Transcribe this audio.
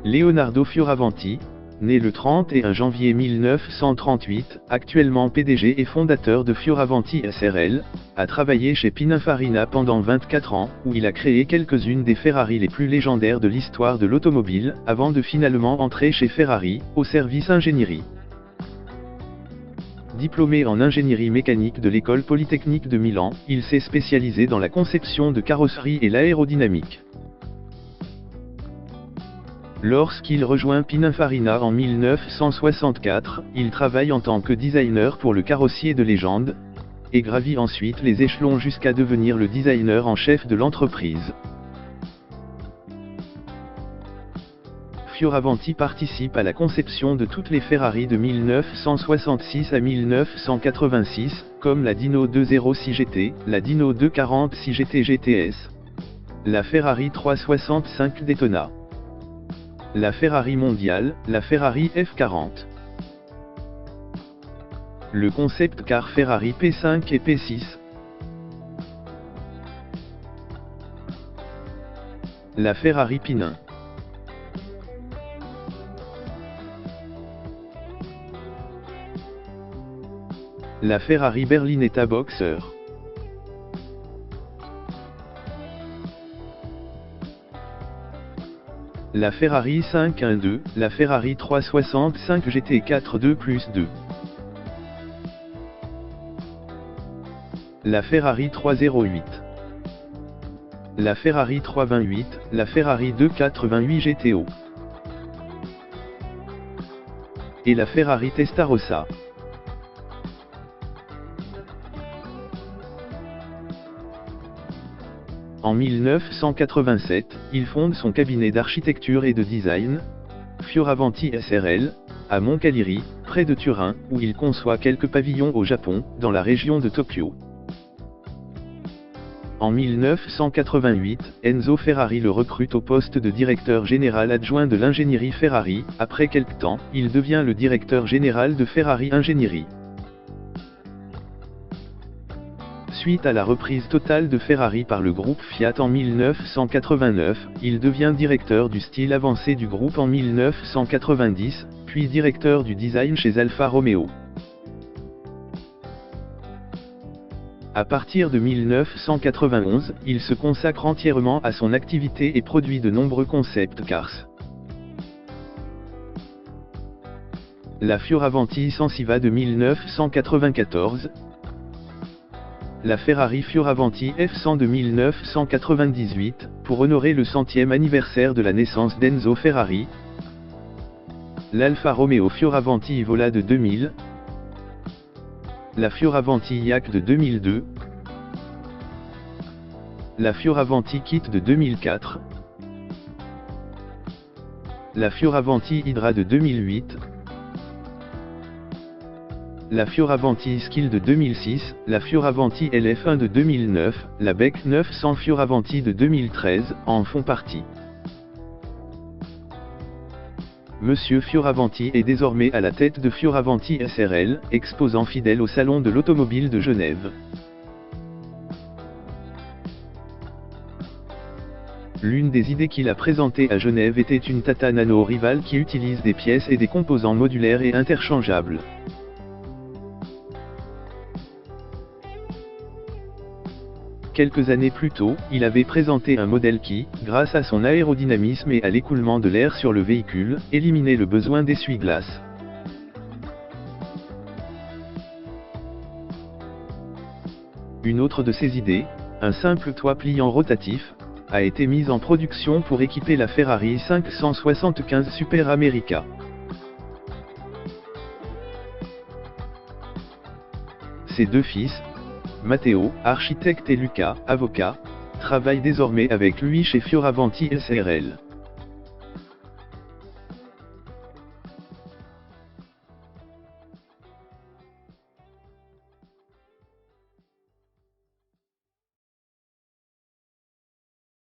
Leonardo Fioravanti, né le 31 janvier 1938, actuellement PDG et fondateur de Fioravanti SRL, a travaillé chez Pininfarina pendant 24 ans, où il a créé quelques-unes des Ferrari les plus légendaires de l'histoire de l'automobile, avant de finalement entrer chez Ferrari, au service ingénierie. Diplômé en ingénierie mécanique de l'école polytechnique de Milan, il s'est spécialisé dans la conception de carrosserie et l'aérodynamique. Lorsqu'il rejoint Pininfarina en 1964, il travaille en tant que designer pour le carrossier de légende, et gravit ensuite les échelons jusqu'à devenir le designer en chef de l'entreprise. Fioravanti participe à la conception de toutes les Ferrari de 1966 à 1986, comme la Dino 206 GT, la Dino 246 GT GTS, la Ferrari 365 Daytona, la Ferrari mondiale, la Ferrari F40, le concept car Ferrari P5 et P6, la Ferrari Pinin, la Ferrari Berlinetta Boxer, la Ferrari 512, la Ferrari 365 GT4 2+2, la Ferrari 308, la Ferrari 328, la Ferrari 288 GTO, et la Ferrari Testarossa. En 1987, il fonde son cabinet d'architecture et de design, Fioravanti SRL, à Moncalieri, près de Turin, où il conçoit quelques pavillons au Japon, dans la région de Tokyo. En 1988, Enzo Ferrari le recrute au poste de directeur général adjoint de l'ingénierie Ferrari. Après quelque temps, il devient le directeur général de Ferrari Ingénierie. Suite à la reprise totale de Ferrari par le groupe Fiat en 1989, il devient directeur du style avancé du groupe en 1990, puis directeur du design chez Alfa Romeo. À partir de 1991, il se consacre entièrement à son activité et produit de nombreux concept cars. La Fioravanti Sensiva de 1994, la Ferrari Fioravanti F100 de 1998, pour honorer le 100e anniversaire de la naissance d'Enzo Ferrari, l'Alfa Romeo Fioravanti Evola de 2000, la Fioravanti Yak de 2002, la Fioravanti Kit de 2004, la Fioravanti Hydra de 2008, la Fioravanti Skill de 2006, la Fioravanti LF1 de 2009, la Beck 900 Fioravanti de 2013, en font partie. Monsieur Fioravanti est désormais à la tête de Fioravanti SRL, exposant fidèle au Salon de l'Automobile de Genève. L'une des idées qu'il a présentées à Genève était une Tata Nano Rival qui utilise des pièces et des composants modulaires et interchangeables. Quelques années plus tôt, il avait présenté un modèle qui, grâce à son aérodynamisme et à l'écoulement de l'air sur le véhicule, éliminait le besoin d'essuie-glace. Une autre de ses idées, un simple toit pliant rotatif, a été mise en production pour équiper la Ferrari 575 Super America. Ses deux fils, Matteo, architecte et Luca, avocat, travaillent désormais avec lui chez Fioravanti SRL.